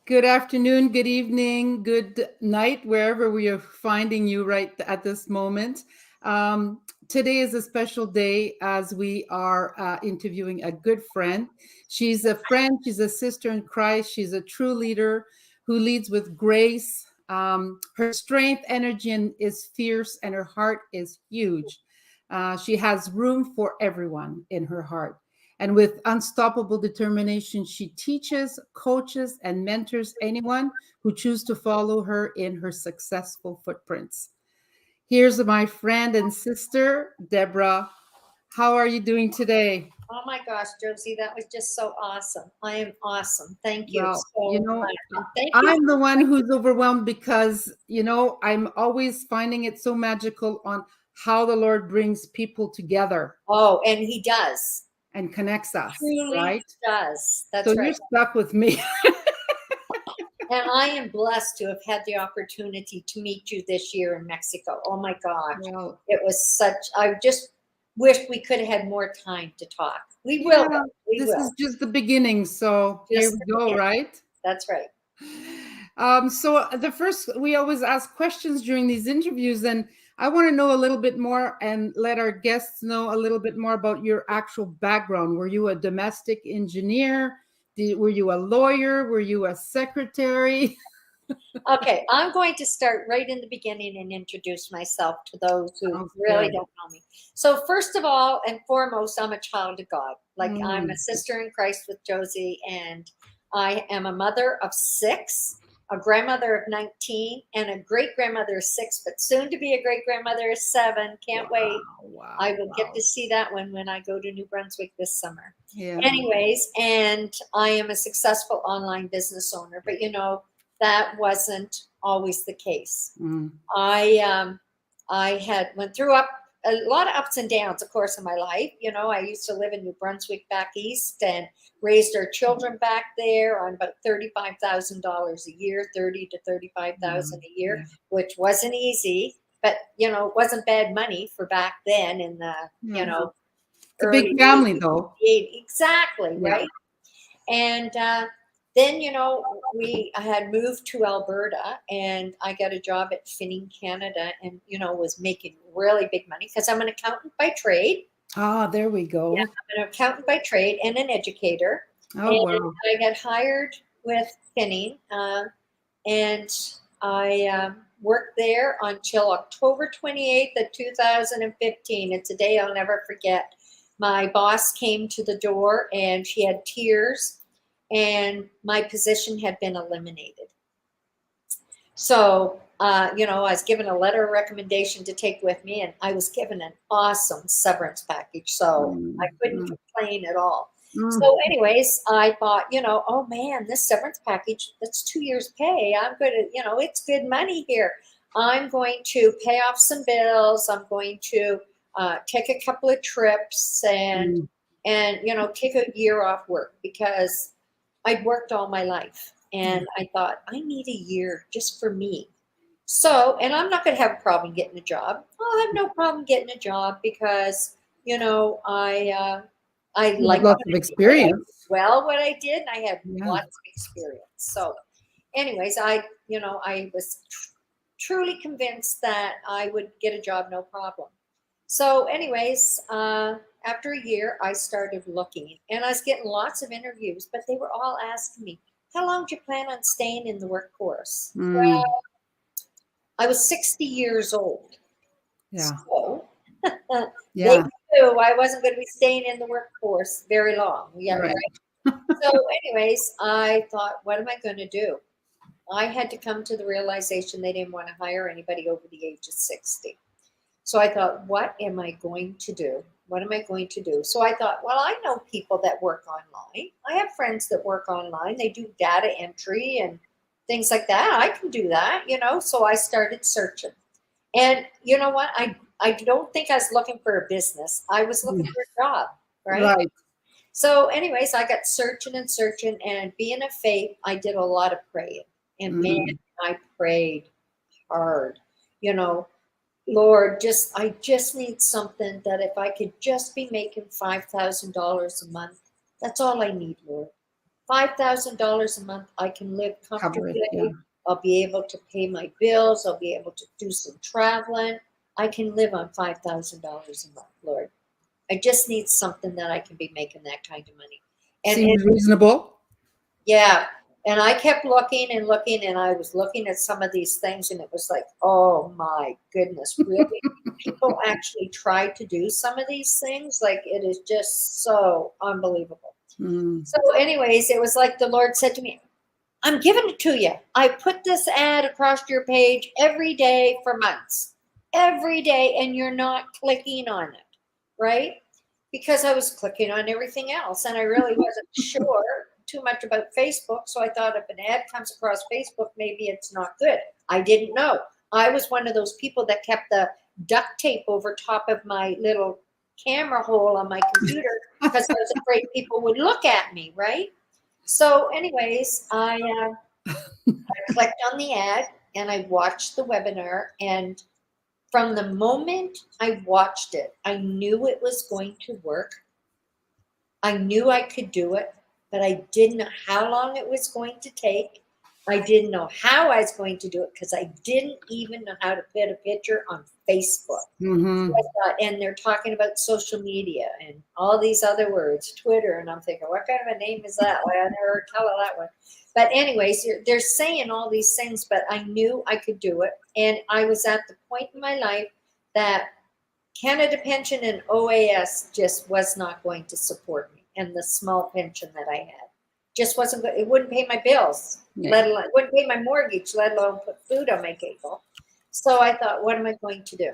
Good afternoon, good evening, good night, wherever we are finding you right at this moment. Today is a special day as we are interviewing a good friend. She's a friend, she's a sister in Christ, she's a true leader who leads with grace. Her strength, energy, is fierce, and her heart is huge. She has room for everyone in her heart. And with unstoppable determination, she teaches, coaches, and mentors anyone who choose to follow her in her successful footprints. Here's my friend and sister, Deborah. How are you doing today? Oh my gosh, Josie, that was just so awesome. I am awesome. Thank you Well, so much. And thank you. I'm the one who's overwhelmed because, I'm always finding it so magical on how the Lord brings people together Oh, and he does. and connects us, Truly right? does. So That's you're right. stuck with me. And I am blessed to have had the opportunity to meet you this year in Mexico. Oh my gosh. Well, It was I just wish we could have had more time to talk. We will, yeah, though. We this will. is just the beginning. So here Just we the go, beginning. right? That's right. So the first, we always ask questions during these interviews, and I want to know a little bit more and let our guests know a little bit more about your actual background. Were you a domestic engineer? Were you a lawyer? Were you a secretary? Okay, I'm going to start right in the beginning and introduce myself to those who Sounds really good. don't know me. So, first of all and foremost, I'm a child of God. Like, I'm a Mm. sister in Christ with Josie, and I am a mother of six, a grandmother of 19, and a great grandmother of six, but soon to be a great grandmother of seven. Can't wait. Wow, I wow, will get wow. to see that one when I go to New Brunswick this summer. Yeah. Anyways, and I am a successful online business owner, but that wasn't always the case. Mm. I had went through a lot of ups and downs, of course, in my life. I used to live in New Brunswick back east and raised our children back there on about $35,000 a year, 30 to 35,000 Mm. a year, Yeah. which wasn't easy, but it wasn't bad money for back then in the Yeah. It's a big early family, 80s. though. Exactly, Yeah. right? And then, I had moved to Alberta and I got a job at Finning Canada and, was making really big money because I'm an accountant by trade. Ah, there we Yeah, go. I'm an accountant by trade and an educator. Oh, And wow. I got hired with Finning and I worked there until October 28th of 2015. It's a day I'll never forget. My boss came to the door and she had tears, and my position had been eliminated. So, I was given a letter of recommendation to take with me, and I was given an awesome severance package. So I Mm, couldn't mm, complain at all. mm. So, anyways, I thought, oh man, this severance package, that's 2 years' pay. I'm going to, it's good money here. I'm going to pay off some bills. I'm going to take a couple of trips Mm. and take a year off work because I'd worked all my life. Yeah. And I thought, I need a year just for me. So, and I'm not going to have a problem getting a job. I'll have no problem getting a job because, I You have liked lots what of I did. I did experience. well what I did, and I had Yeah. lots of experience. So, anyways, I was truly convinced that I would get a job no problem. So, anyways, after a year, I started looking and I was getting lots of interviews, but they were all asking me, how long do you plan on staying in the workforce? Mm. Well, I was 60 years old. Yeah. So they Yeah. knew I wasn't going to be staying in the workforce very long. Yeah, right. Right. So, anyways, I thought, what am I going to do? I had to come to the realization they didn't want to hire anybody over the age of 60. So I thought, what am I going to do? What am I going to do? So I thought, well, I know people that work online. I have friends that work online. They do data entry and things like that. I can do that. So I started searching. And you know what? I don't think I was looking for a business. I was looking Yeah. for a job, right? Right. So, anyways, I got searching and searching, and being a faith, I did a lot of praying. And man, Mm. I prayed hard. You know, Lord, I just need something that if I could just be making $5,000 a month, that's all I need, Lord. $5,000 a month, I can live Cover it. comfortably. Yeah. I'll be able to pay my bills. I'll be able to do some traveling. I can live on $5,000 a month, Lord. I just need something that I can be making that kind of money. And Seems reasonable. yeah, and I kept looking and looking, and I was looking at some of these things, and it was like, oh my goodness, really? People actually try to do some of these things? Like, it is just so unbelievable. Mm. So, anyways, it was like the Lord said to me, I'm giving it to you. I put this ad across your page every day for months, every day, and you're not clicking on it, right? Because I was clicking on everything else, and I really wasn't sure too much about Facebook. So I thought if an ad comes across Facebook, maybe it's not good. I didn't know. I was one of those people that kept the duct tape over top of my little camera hole on my computer because I was afraid people would look at me, right? So, anyways, I clicked on the ad and I watched the webinar. And from the moment I watched it, I knew it was going to work. I knew I could do it, but I didn't know how long it was going to take. I didn't know how I was going to do it because I didn't even know how to put a picture on Facebook. Mm-hmm. So I thought, and they're talking about social media and all these other words, Twitter, and I'm thinking, what kind of a name is that? Like, I never heard tell of that one. But anyways, they're saying all these things, but I knew I could do it. And I was at the point in my life that Canada Pension and OAS just was not going to support me, and the small pension that I had just wasn't good. It wouldn't pay my bills, let alone, it wouldn't pay my mortgage, let alone put food on my table. So I thought, what am I going to do?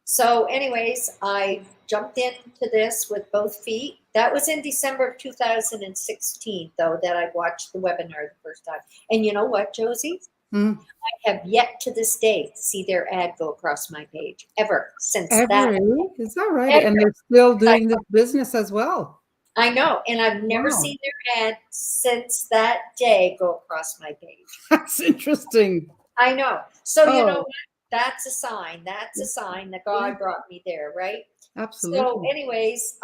So, anyways, I jumped into this with both feet. That was in December of 2016, though, that I watched the webinar the first time. And you know what, Josie? Mm. I have yet to this day to see their ad go across my page ever since that. Ever? Is that right? Ever. And they're still doing this business as well. I know, and I've never Wow. seen their ad since that day go across my page. That's interesting. I know. So you know Oh, what? That's a sign. That's a sign that God brought me there, right? So, absolutely. anyways,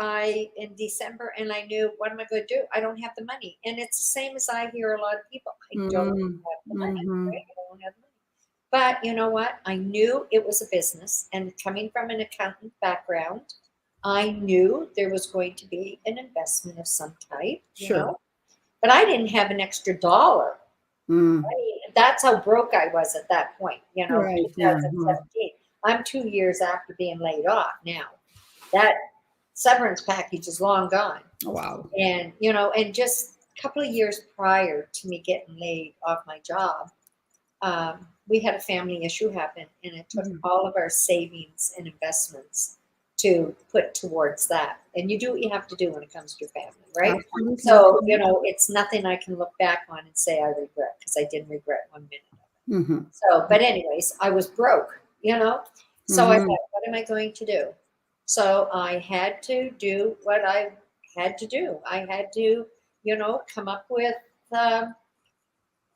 in December, and I knew, what am I going to do? I don't have the money, and it's the same as I hear a lot of people. I don't have the money. Mm-hmm. Right? I don't have the money. But you know what? I knew it was a business, and coming from an accountant background, I knew there was going to be an investment of some type, you Sure. know. But I didn't have an extra dollar. Mm. I mean, that's how broke I was at that point, you know, Right. Yeah. 2017. I'm 2 years after being laid off now. That severance package is long gone. Wow. And, you know, and just a couple of years prior to me getting laid off my job, we had a family issue happen, and it took all of our savings and investments to put towards that. And you do what you have to do when it comes to your family, right? Absolutely. So, you know, it's nothing I can look back on and say I regret, because I didn't regret 1 minute of it. Mm-hmm. So, but anyways, I was broke, you know? So I Mhm. thought, what am I going to do? So I had to do what I had to do. I had to, you know, come up with,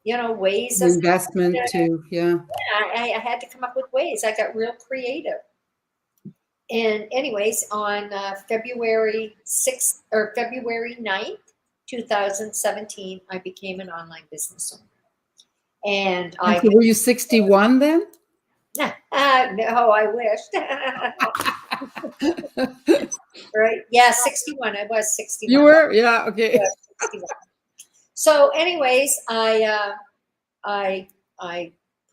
you know, ways of, Investment too. Yeah. I had to come up with ways. I got real creative. And anyways, on February 6th or February 9th, 2017, I became an online business owner. And And so were you 61 then? no, I wish. Right? Yeah, 61. I was 61. You were? Yeah. Okay. I was 61. So, anyways, I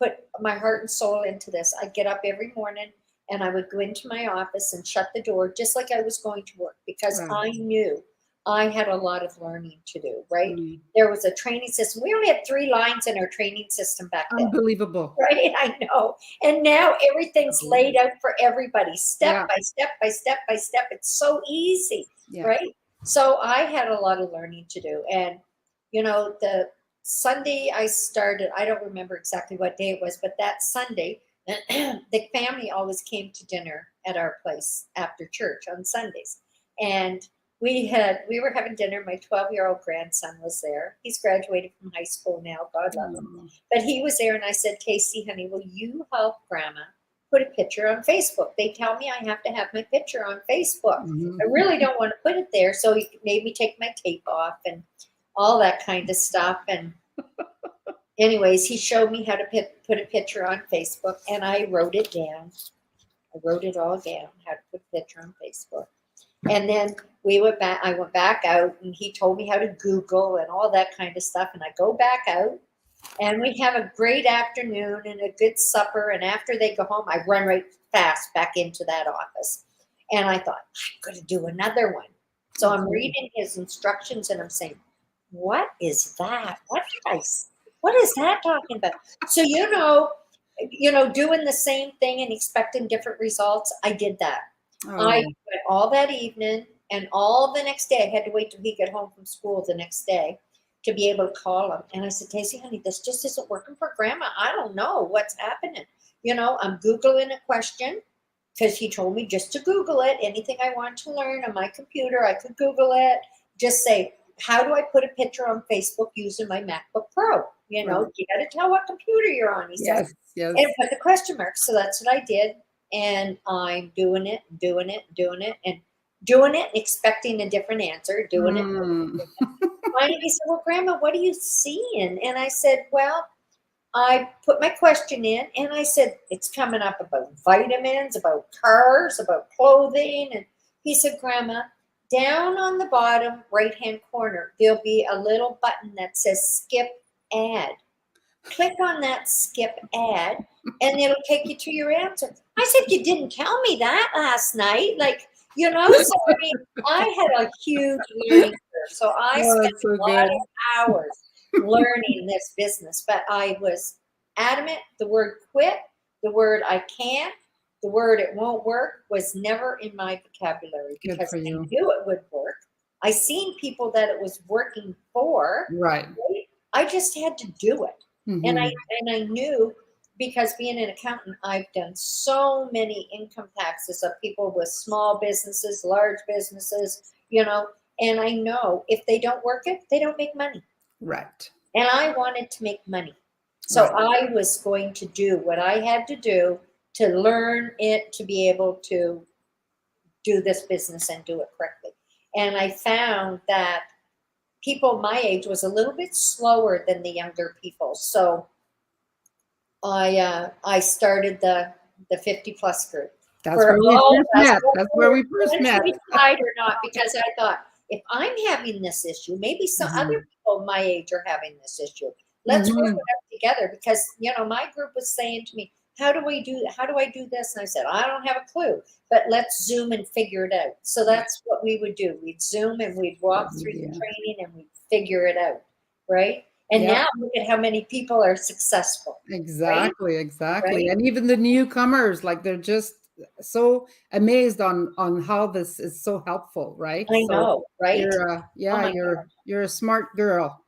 put my heart and soul into this. I'd get up every morning and I would go into my office and shut the door just like I was going to work, because Wow. I knew I had a lot of learning to do, right? Mm. There was a training system. We only had 3 lines in our training system back then. Unbelievable. Right, I know. And now everything's laid out for everybody, step Yeah. by step by step by step. It's so easy, Yeah. right? So I had a lot of learning to do. And, you know, the Sunday I started, I don't remember exactly what day it was, but that Sunday, the family always came to dinner at our place after church on Sundays. And we were having dinner. My 12-year-old grandson was there. He's graduated from high school now, God love him. But he was there, and I said, Casey, honey, will you help Grandma put a picture on Facebook? They tell me I have to have my picture on Facebook. Mhm. I really don't want to put it there. So he made me take my tape off and all that kind of stuff. And anyways, he showed me how to put a picture on Facebook, and I wrote it down. I wrote it all down, how to put a picture on Facebook. And then I went back out, and he told me how to Google and all that kind of stuff. And I go back out, and we have a great afternoon and a good supper. And after they go home, I run right fast back into that office. And I thought, I'm going to do another one. So I'm reading his instructions, and I'm saying, what is that? What is that talking about? So, doing the same thing and expecting different results, I did that. I went all that evening, and all the next day. I had to wait till he got home from school the next day to be able to call him. And I said, Casey, honey, this just isn't working for Grandma. I don't know what's happening. I'm Googling a question, because he told me just to Google it. Anything I want to learn on my computer, I could Google it. Just say, how do I put a picture on Facebook using my MacBook Pro? You got to tell what computer you're on, he says. Yes. And put the question mark. So that's what I did. And I'm doing it, and expecting a different answer, doing it. Finally, he said, well, Grandma, what are you seeing? And I said, well, I put my question in, and I said, it's coming up about vitamins, about cars, about clothing. And he said, Grandma, down on the bottom right-hand corner, there'll be a little button that says skip ad. Click on that skip ad, and it'll take you to your answer. I said, you didn't tell me that last night. So I had a huge learning curve. So I spent a lot of hours learning this business, but I was adamant. The word quit, the word I can't, the word it won't work was never in my vocabulary, because I knew it would work. I seen people that it was working for. Right. I just had to do it. And I knew, because being an accountant, I've done so many income taxes of people with small businesses, large businesses, and I know if they don't work it, they don't make money. Right. And I wanted to make money. So I was going to do what I had to do to learn it, to be able to do this business and do it correctly. And I found that people my age was a little bit slower than the younger people. So I started the 50 plus group. That's where we first met. That's where we first met. We tried or not, because I thought, if I'm having this issue, maybe some other people my age are having this issue. Let's work it up together, because my group was saying to me, how do I do this? And I said, I don't have a clue, but let's Zoom and figure it out. So that's what we would do. We'd Zoom and we'd walk through the training, and we'd figure it out, right? And now look at how many people are successful. Exactly. Right? And even the newcomers, they're just so amazed on how this is so helpful, right? I know, right? You're a smart girl.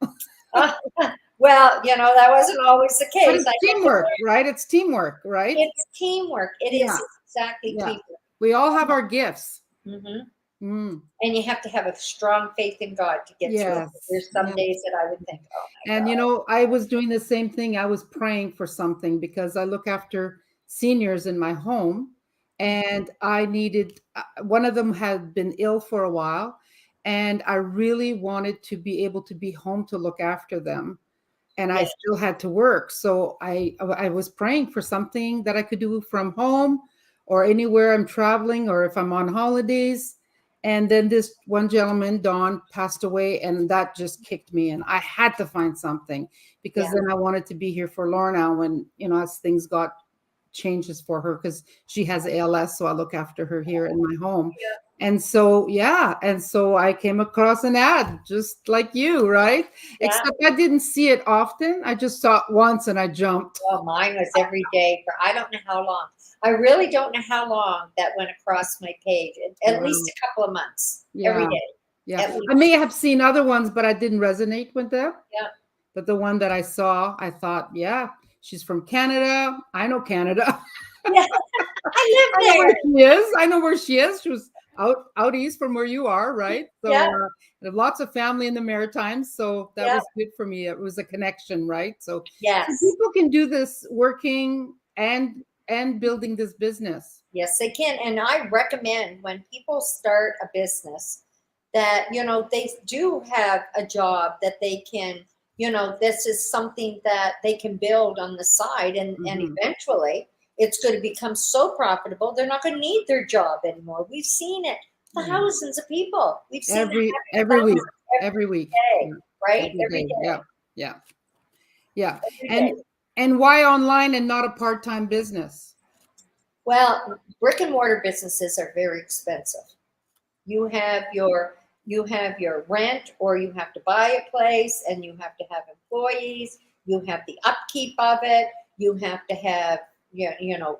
Well, that wasn't always the case. But it's teamwork, right? It's teamwork, right? It's teamwork. It is exactly teamwork. We all have our gifts. And you have to have a strong faith in God to get through it. There's some days that I would think, oh my God. I was doing the same thing. I was praying for something, because I look after seniors in my home, and I needed, one of them had been ill for a while, and I really wanted to be able to be home to look after them. And I still had to work. So I was praying for something that I could do from home, or anywhere I'm traveling, or if I'm on holidays. And then this one gentleman, Don, passed away, and that just kicked me in. I had to find something, because then I wanted to be here for Lorna when, as things got changes for her, because she has ALS. So I look after her here in my home. And so, I came across an ad just like you, right? Except I didn't see it often. I just saw it once and I jumped. Well, mine was every day for I don't know how long. I really don't know how long that went across my page. At least a couple of months. Every day. Yeah. I may have seen other ones, but I didn't resonate with them. Yeah. But the one that I saw, I thought, she's from Canada. I know Canada. Yeah. I live there. I know where she is. She was out east from where you are, right? So I have lots of family in the Maritimes, so that was good for me. It was a connection, right? So people can do this, working and building this business. Yes, they can. And I recommend, when people start a business, that, they do have a job that they can, this is something that they can build on the side, and Mhm. eventually it's going to become so profitable they're not going to need their job anymore. We've seen it. Yeah. Thousands of people. We've seen Every that happen every week, every every week, day, yeah, right? every Every day. day, Yeah, yeah, yeah. every And day. why online and not a part-time business? Well, brick and mortar businesses are very expensive. You have your rent, or you have to buy a place, and you have to have employees. You have the upkeep of it. You have to have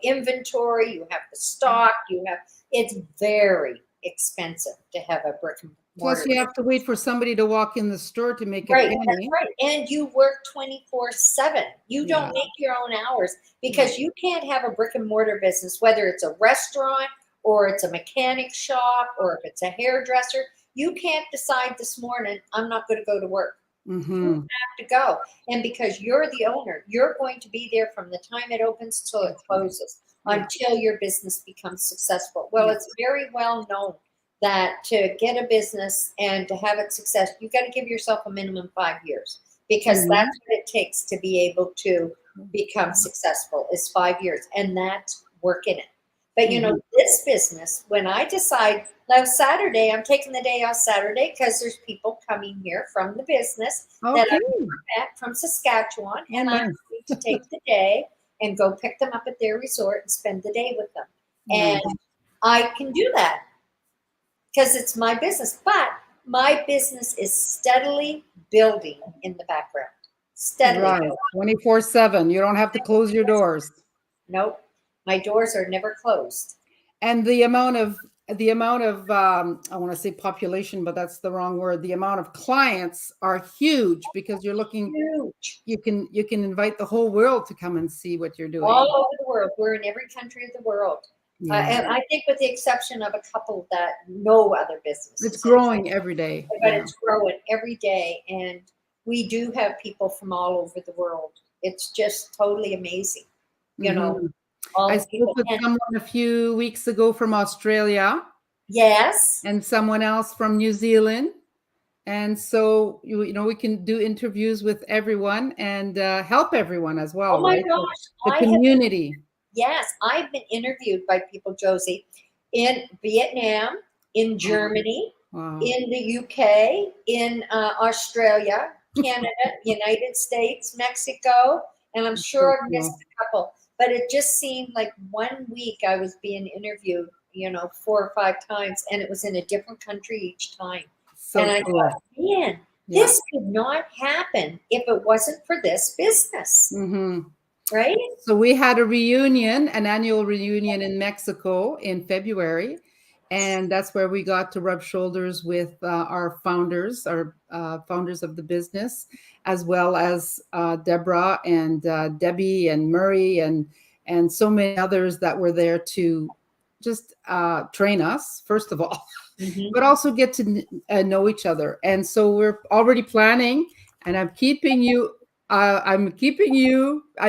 inventory. You have to stock. It's very expensive to have a brick and Plus, mortar. you have to wait for somebody to walk in the store to make a Right, that's penny. right. And you work 24/7. You Yeah, don't make your own hours, because you can't have a brick and mortar business, whether it's a restaurant or it's a mechanic shop or if it's a hairdresser. You can't decide this morning, I'm not going to go to work. You mm-hmm. have to go. And because you're the owner, you're going to be there from the time it opens till it closes, Yeah. until your business becomes successful. Well, Yeah. it's very well known that to get a business and to have it success, you got to give yourself a minimum 5 years, because Mhm. that's what it takes to be able to become successful, is 5 years, and that's working it. But Mhm. this business, when I decide, now Saturday, I'm taking the day off Saturday because there's people coming here from the business that Okay. I've met from Saskatchewan, Oh, and I'm nice. going to take the day and go pick them up at their resort and spend the day with them. Nice. And I can do that because it's my business. But my business is steadily building in the background. Steadily. Right. 24/7. You don't have to close your doors. Nope. My doors are never closed. And the amount of I want to say population, but that's the wrong word. The amount of clients are huge because you're looking, Huge. you can invite the whole world to come and see what you're doing. All over the world. We're in every country of the world. Yeah. And I think with the exception of a couple that no other businesses. It's growing every day. But Yeah. it's growing every day. And we do have people from all over the world. It's just totally amazing. Mhm. All I the people. spoke with And someone a few weeks ago from Australia yes. and someone else from New Zealand. And so, we can do interviews with everyone and help everyone as well, Oh my right? The gosh. community. Yes, I've been interviewed by people, Josie, in Vietnam, in Germany, Wow. in the UK, in Australia, Canada, United States, Mexico, and I'm That's so sure I've missed cool. a couple. But it just seemed like one week I was being interviewed, 4 or 5 times, and it was in a different country each time. And So I cool. thought, man, Yeah. this could not happen if it wasn't for this business, Hmm. right? So we had a reunion, an annual reunion in Mexico in February. And that's where we got to rub shoulders with our founders of the business, as well as Deborah and Debbie and Murray and so many others that were there to just train us, first of all, Mhm. but also get to know each other. And so we're already planning, and I'm keeping you. I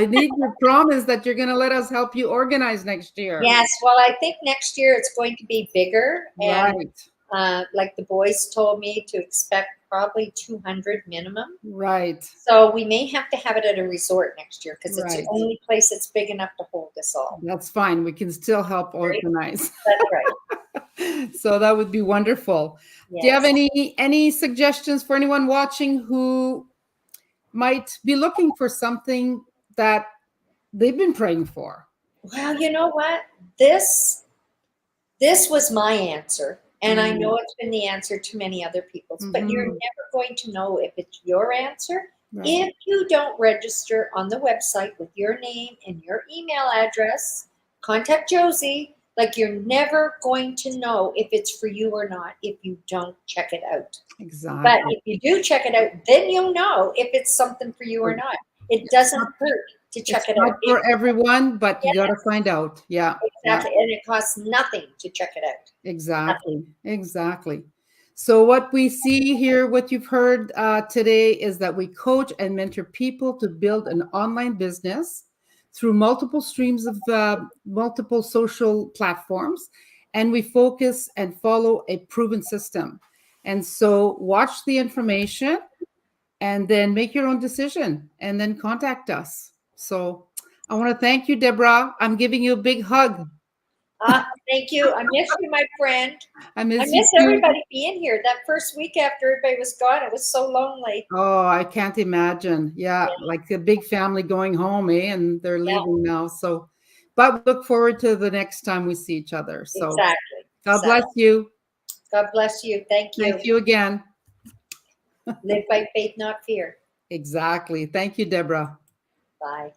need your promise that you're going to let us help you organize next year. Yes, well, I think next year it's going to be bigger, and Right. like the boys told me to expect probably 200 minimum. Right. So we may have to have it at a resort next year because it's Right. the only place that's big enough to hold us all. That's fine. We can still help organize. That's right. So that would be wonderful. Do you have Yes. any suggestions for anyone watching who might be looking for something that they've been praying for? Well, you know what? This was my answer, and I know it's been the answer to many other people's, but you're Mhm. never going to know if it's your answer Right. if you don't register on the website with your name and your email address. Contact Josie. Like, you're never going to know if it's for you or not if you don't check it out. But Exactly. if you do check it out, then you'll know if it's something for you or not. It doesn't hurt to check It's it not out. for everyone, but you got to Yes, find out. Yeah. Yeah. exactly. And it costs nothing to check it out. Exactly. Exactly. So what we see here, what you've heard today, is that we coach and mentor people to build an online business through multiple streams of multiple social platforms, and we focus and follow a proven system. And so watch the information and then make your own decision and then contact us. So I want to thank you, Deborah. I'm giving you a big hug. Thank you. I miss you, my friend. I I miss you miss too. everybody being here. That first week after everybody was gone, it was so lonely. Oh, I can't imagine. Yeah, Yeah. like a big family going home, eh? And they're Yeah. leaving now. So, but look forward to the next time we see each other. So, Exactly. God bless you. God bless you. Thank you. Thank you again. Live by faith, not fear. Exactly. Thank you, Deborah. Bye.